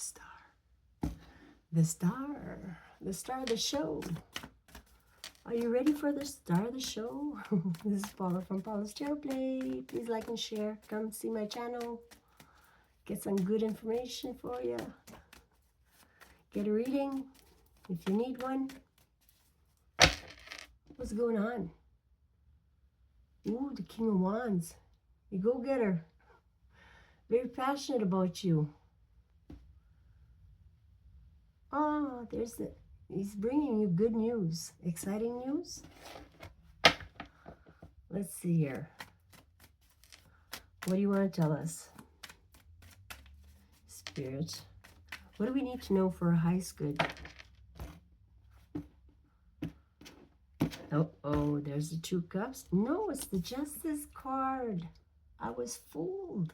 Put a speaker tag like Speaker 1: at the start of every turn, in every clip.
Speaker 1: star, the star, the star of the show. Are you ready for the star of the show? This is Paula from Paula's Tarot Play. Please like and share. Come see my channel. Get some good information for you. Get a reading if you need one. What's going on? Ooh, the King of Wands. You go-getter. Very passionate about you. Oh, there's the... He's bringing you good news. Exciting news. Let's see here. What do you want to tell us? Spirit. What do we need to know for a highest good? Oh, there's the Two Cups. No, it's the Justice card. I was fooled.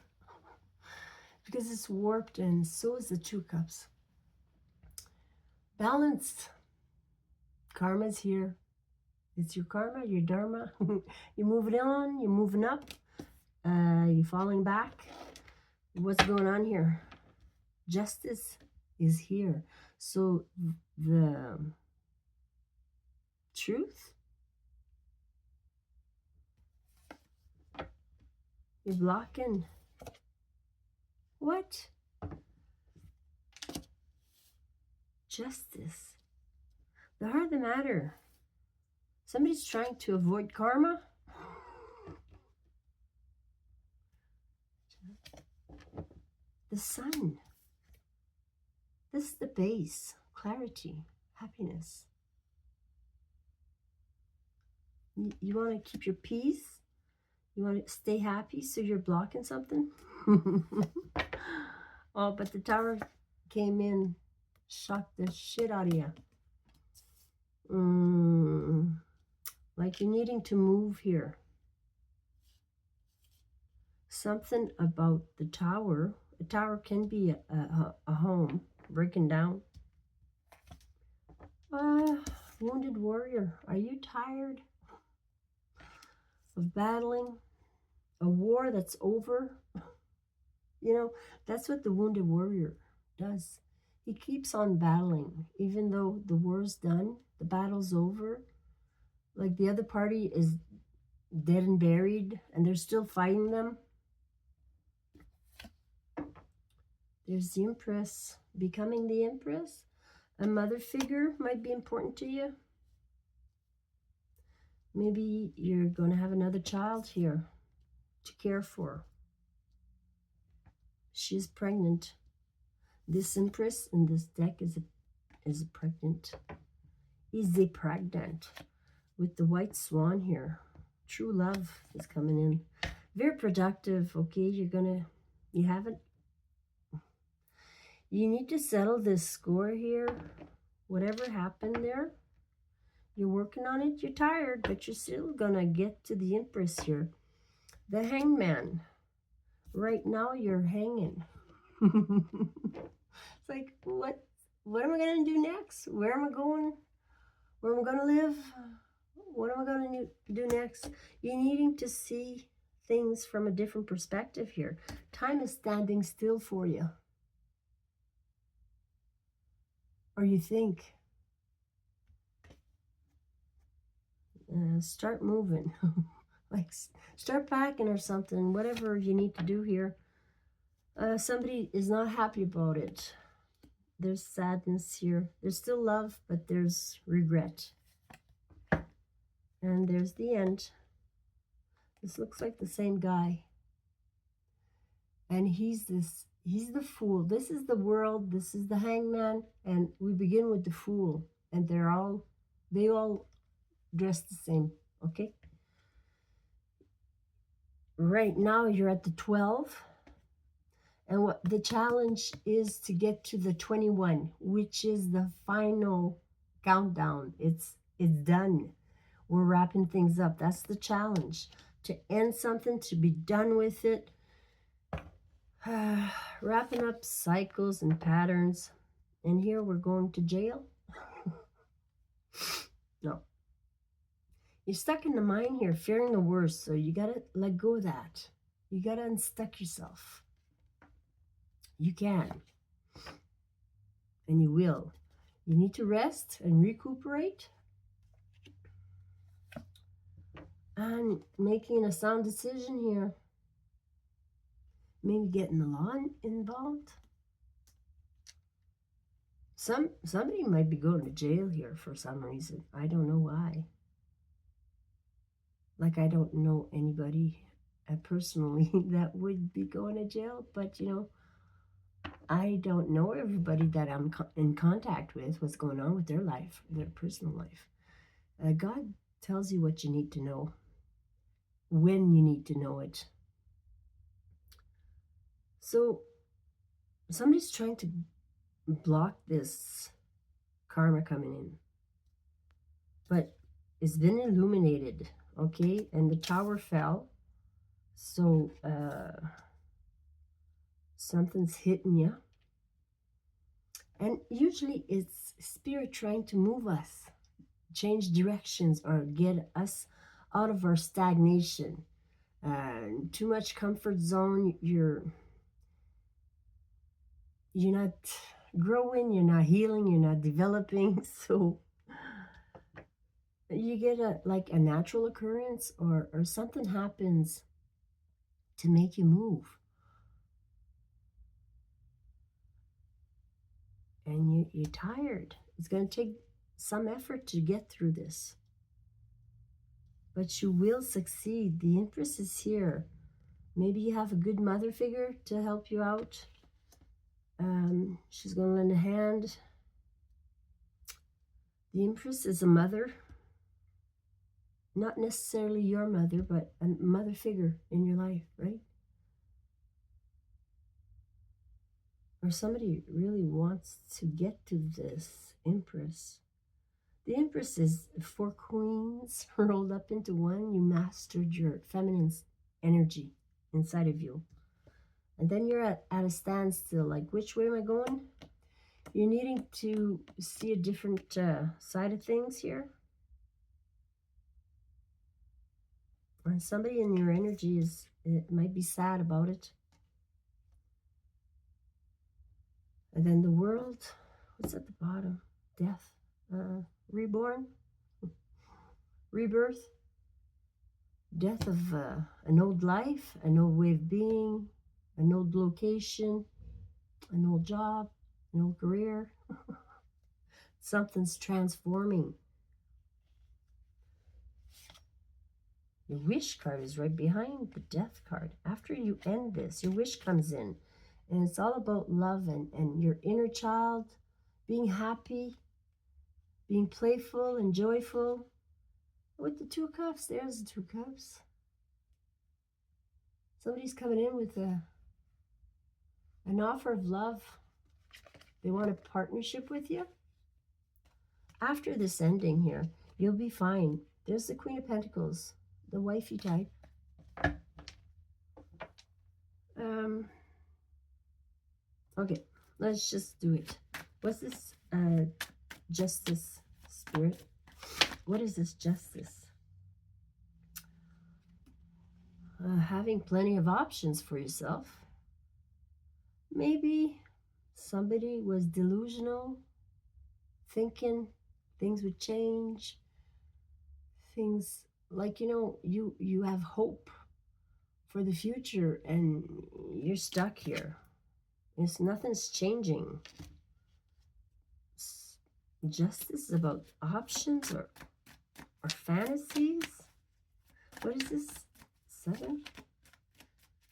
Speaker 1: Because it's warped, and so is the Two Cups. Balanced. Karma's here. It's your karma, your dharma. You're moving on, you're moving up. You're falling back. What's going on here? Justice is here. So the truth, you're blocking. What? Justice. The heart of the matter. Somebody's trying to avoid karma. The sun. This is the base. Clarity. Happiness. You want to keep your peace? You want to stay happy, so you're blocking something? Oh, but the Tower came in, shocked the shit out of you. Like you're needing to move here. Something about the Tower. A tower can be a home breaking down. Wounded warrior. Are you tired of battling a war that's over? You know, that's what the wounded warrior does. He keeps on battling. Even though the war's done, the battle's over. Like the other party is dead and buried, and they're still fighting them. There's the Empress. Becoming the Empress. A mother figure might be important to you. Maybe you're going to have another child here to care for. She's pregnant. This Empress in this deck is pregnant. Is pregnant with the white swan here. True love is coming in. Very productive. Okay, you haven't. You need to settle this score here. Whatever happened there, you're working on it. You're tired, but you're still gonna get to the Empress here. The Hangman. Right now, you're hanging. It's like, what am I gonna do next? Where am I going? Where am I gonna live? What am I gonna do next? You're needing to see things from a different perspective here. Time is standing still for you. Or you think. Start moving. Like, start packing or something. Whatever you need to do here. Somebody is not happy about it. There's sadness here. There's still love, but there's regret. And there's the end. This looks like the same guy. And he's the fool. This is the world. This is the Hangman. And we begin with the Fool. And they all dress the same. Okay? Right now you're at the 12. And what the challenge is to get to the 21, which is the final countdown. It's done. We're wrapping things up. That's the challenge. To end something, to be done with it. Wrapping up cycles and patterns. And here we're going to jail. No. You're stuck in the mind here, fearing the worst. So you got to let go of that. You got to unstuck yourself. You can. and you will. You need to rest and recuperate, and making a sound decision here. Maybe getting the law involved. Somebody might be going to jail here for some reason. I don't know why. Like, I don't know anybody personally that would be going to jail, but I don't know everybody that I'm in contact with, what's going on with their life, their personal life. God tells you what you need to know, when you need to know it. So somebody's trying to block this karma coming in, but it's been illuminated, okay? And the tower fell, so something's hitting you. And usually it's spirit trying to move us, change directions, or get us out of our stagnation. Too much comfort zone, you're not growing, you're not healing, you're not developing. So you get a natural occurrence, or something happens to make you move. And you're tired. It's going to take some effort to get through this. But you will succeed. The Empress is here. Maybe you have a good mother figure to help you out. She's going to lend a hand. The Empress is a mother. Not necessarily your mother, but a mother figure in your life, right? Or somebody really wants to get to this Empress. The Empress is 4 queens rolled up into one. You mastered your feminine energy inside of you. And then you're at a standstill, like, which way am I going? You're needing to see a different side of things here. And somebody in your energy might be sad about it. And then the world, what's at the bottom? Death, reborn, rebirth, death of an old life, an old way of being, an old location, an old job, an old career. Something's transforming. Your wish card is right behind the death card. After you end this, your wish comes in. And it's all about love and your inner child, being happy, being playful and joyful. With the 2 cups, there's the 2 cups. Somebody's coming in with an offer of love. They want a partnership with you. After this ending here, you'll be fine. There's the Queen of Pentacles, the wifey type. Okay, let's just do it. What's this justice, Spirit? What is this justice? Having plenty of options for yourself. Maybe somebody was delusional, thinking things would change. Things like, you have hope for the future and you're stuck here. Nothing's changing. Justice is about options or fantasies. What is this? 7?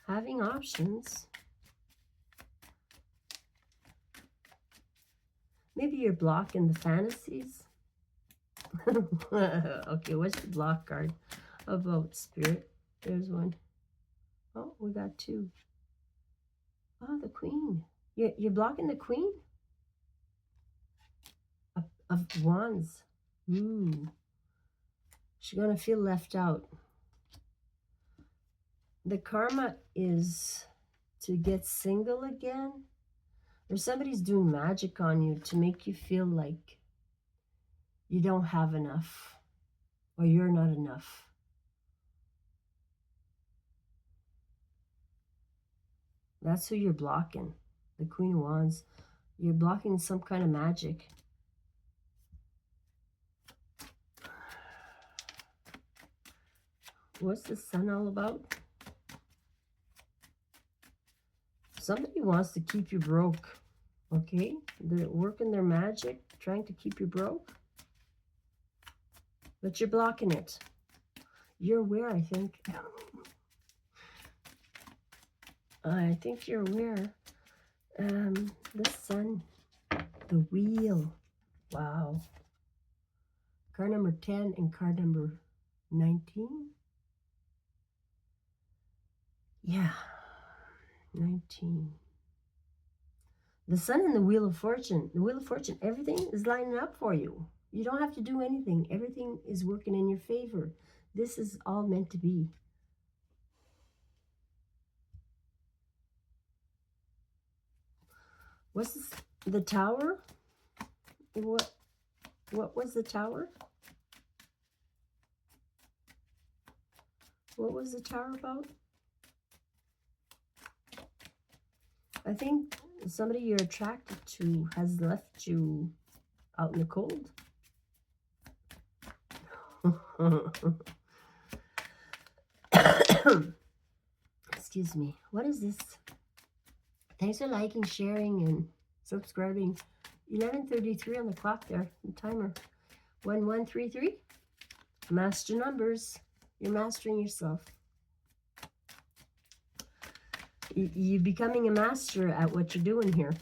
Speaker 1: Having options. Maybe you're blocking the fantasies. Okay, what's the block card about, Spirit? There's one. Oh, we got 2. Oh, the Queen. You're blocking the Queen? Of Wands. Ooh. She's going to feel left out. The karma is to get single again. Or somebody's doing magic on you to make you feel like you don't have enough. Or you're not enough. That's who you're blocking. The Queen of Wands. You're blocking some kind of magic. What's the Sun all about? Somebody wants to keep you broke, okay? They're working their magic, trying to keep you broke. But you're blocking it. You're aware, I think. I think you're aware. The Sun, the Wheel. Wow. Card number 10 and card number 19. Yeah, 19. The Sun and the Wheel of Fortune. The Wheel of Fortune, everything is lining up for you. You don't have to do anything. Everything is working in your favor. This is all meant to be. What's this? The Tower? What was the Tower? What was the Tower about? I think somebody you're attracted to has left you out in the cold. Excuse me. What is this? Thanks for liking, sharing, and subscribing. 11:33 on the clock there. The timer. 1133. Master numbers. You're mastering yourself. You're becoming a master at what you're doing here.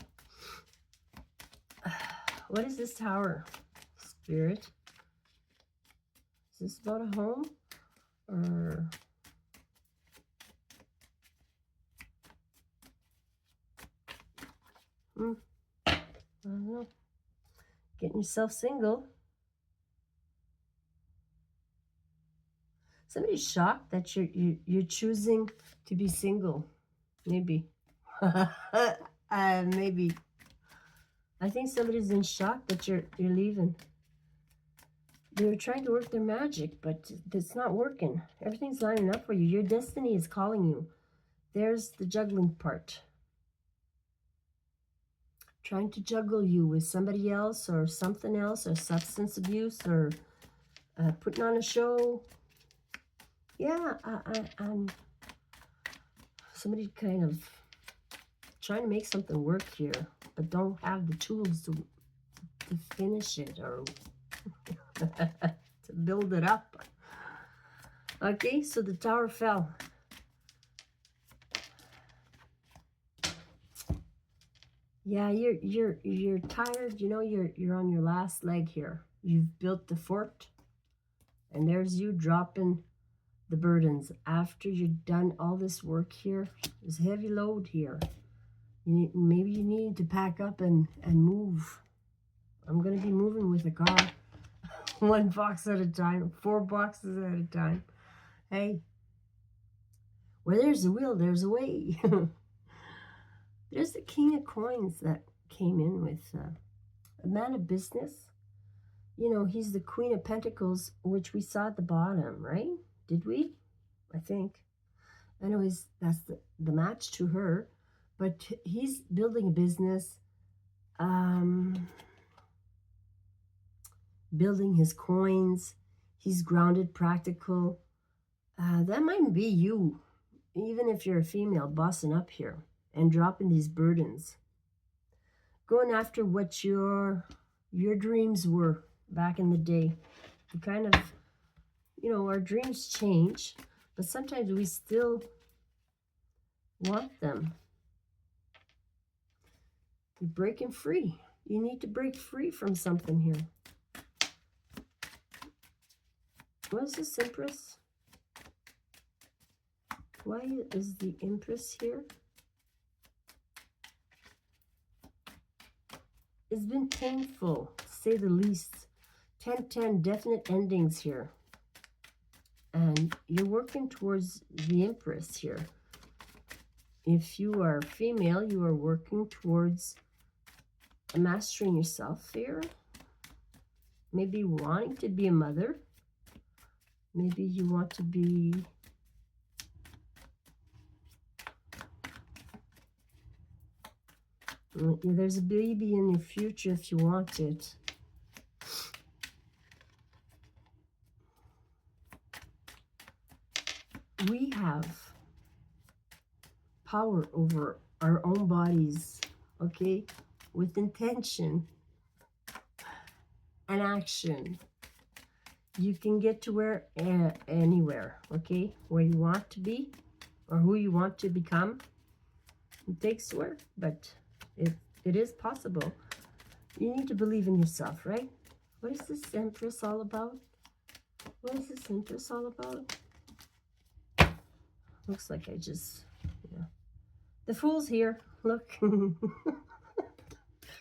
Speaker 1: What is this Tower? Spirit. Is this about a home? Or... I don't know. Getting yourself single. Somebody's shocked that you're choosing to be single. Maybe. Maybe. I think somebody's in shock that you're leaving. They're trying to work their magic, but it's not working. Everything's lining up for you. Your destiny is calling you. There's the juggling part. Trying to juggle you with somebody else or something else, or substance abuse, or putting on a show. Yeah, I'm somebody kind of trying to make something work here, but don't have the tools to finish it or to build it up. Okay, so the Tower fell. Yeah, you're tired. You know, you're on your last leg here. You've built the fort, and there's you dropping the burdens after you've done all this work here. There's a heavy load here. Maybe you need to pack up and move. I'm going to be moving with a car. 1 box at a time, 4 boxes at a time. Hey, where there's a will, there's a way. There's the King of Coins that came in with a man of business. You know, he's the Queen of Pentacles, which we saw at the bottom, right? Did we? I think. Anyways, that's the match to her. But he's building a business, building his coins. He's grounded, practical. That might be you, even if you're a female, bossing up here and dropping these burdens. Going after what your dreams were back in the day. You kind of, you know, our dreams change, but sometimes we still want them. You're breaking free. You need to break free from something here. What is this Empress? Why is the Empress here? It's been painful, to say the least. 10-10, definite endings here. And you're working towards the Empress here. If you are female, you are working towards mastering yourself here. Maybe wanting to be a mother. Maybe you want to be There's a baby in your future if you want it. We have power over our own bodies, okay? With intention and action. You can get to where anywhere, okay? Where you want to be or who you want to become. It takes work, but it is possible. You need to believe in yourself, right? What is this Empress all about? What is this Empress all about? Looks like I just, yeah. The Fool's here. Look.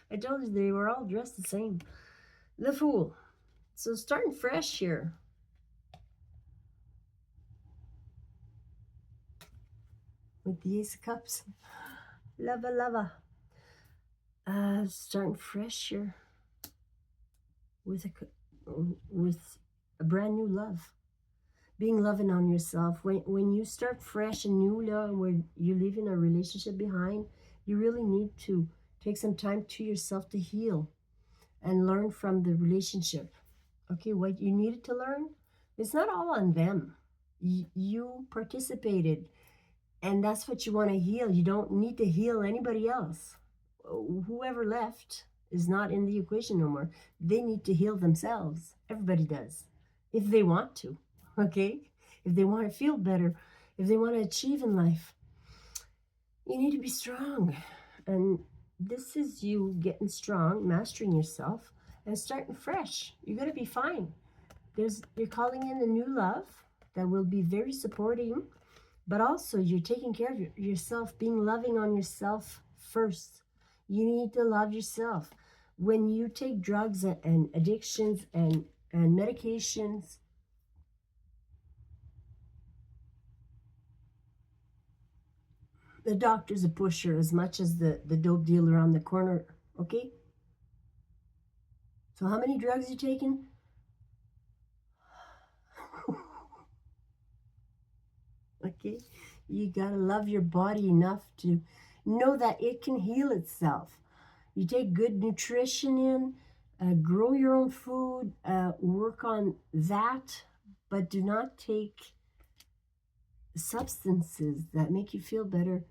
Speaker 1: I told you they were all dressed the same. The Fool. So starting fresh here. With the Ace of Cups. Lava, lava. Starting fresh here. With a brand new love. Being loving on yourself. When you start fresh and new love, where you're leaving a relationship behind, you really need to take some time to yourself to heal and learn from the relationship. Okay, what you needed to learn, it's not all on them. You participated, and that's what you want to heal. You don't need to heal anybody else. Whoever left is not in the equation no more. They need to heal themselves. Everybody does, if they want to, okay? If they want to feel better, if they want to achieve in life, you need to be strong. And this is you getting strong, mastering yourself, and starting fresh. You're going to be fine. You're calling in a new love that will be very supporting, but also you're taking care of yourself, being loving on yourself first. You need to love yourself. When you take drugs and addictions and medications, the doctor's a pusher as much as the dope dealer on the corner, okay? So how many drugs you taking? Okay, you gotta love your body enough to know that it can heal itself. You take good nutrition in, grow your own food, work on that, but do not take substances that make you feel better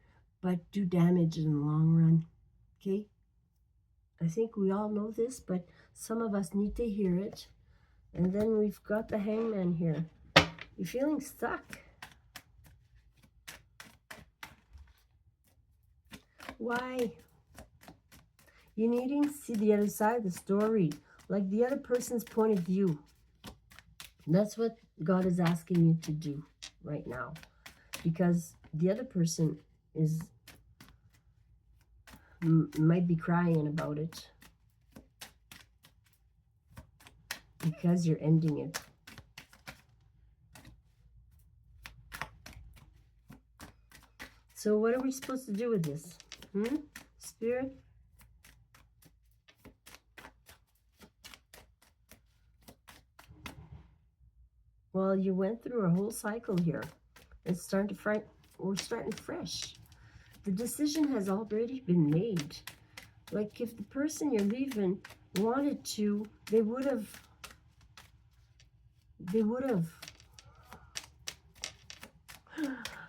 Speaker 1: but do damage in the long run. Okay, I think we all know this, but some of us need to hear it. And then we've got the Hangman here. You're feeling stuck. Why? You needing to see the other side of the story, like the other person's point of view. That's what God is asking you to do right now, because the other person might be crying about it because you're ending it. So what are we supposed to do with this? Spirit? Well, you went through a whole cycle here. It's starting to we're starting fresh. The decision has already been made. Like if the person you're leaving wanted to, they would have.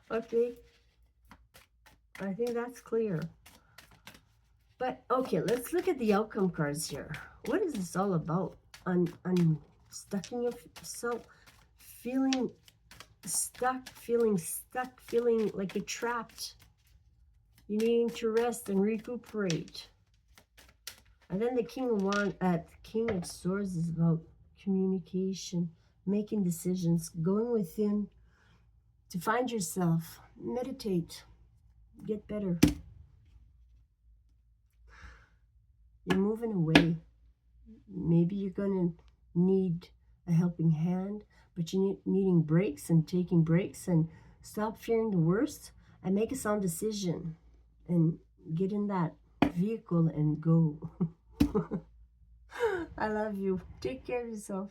Speaker 1: Okay. I think that's clear. But okay, let's look at the outcome cards here. What is this all about? Unstucking yourself, feeling stuck, feeling like you're trapped. You needing to rest and recuperate. And then the King of Swords is about communication, making decisions, going within to find yourself, meditate, get better. You're moving away. Maybe you're going to need a helping hand, but you're needing breaks and taking breaks and stop fearing the worst and make a sound decision and get in that vehicle and go. I love you. Take care of yourself.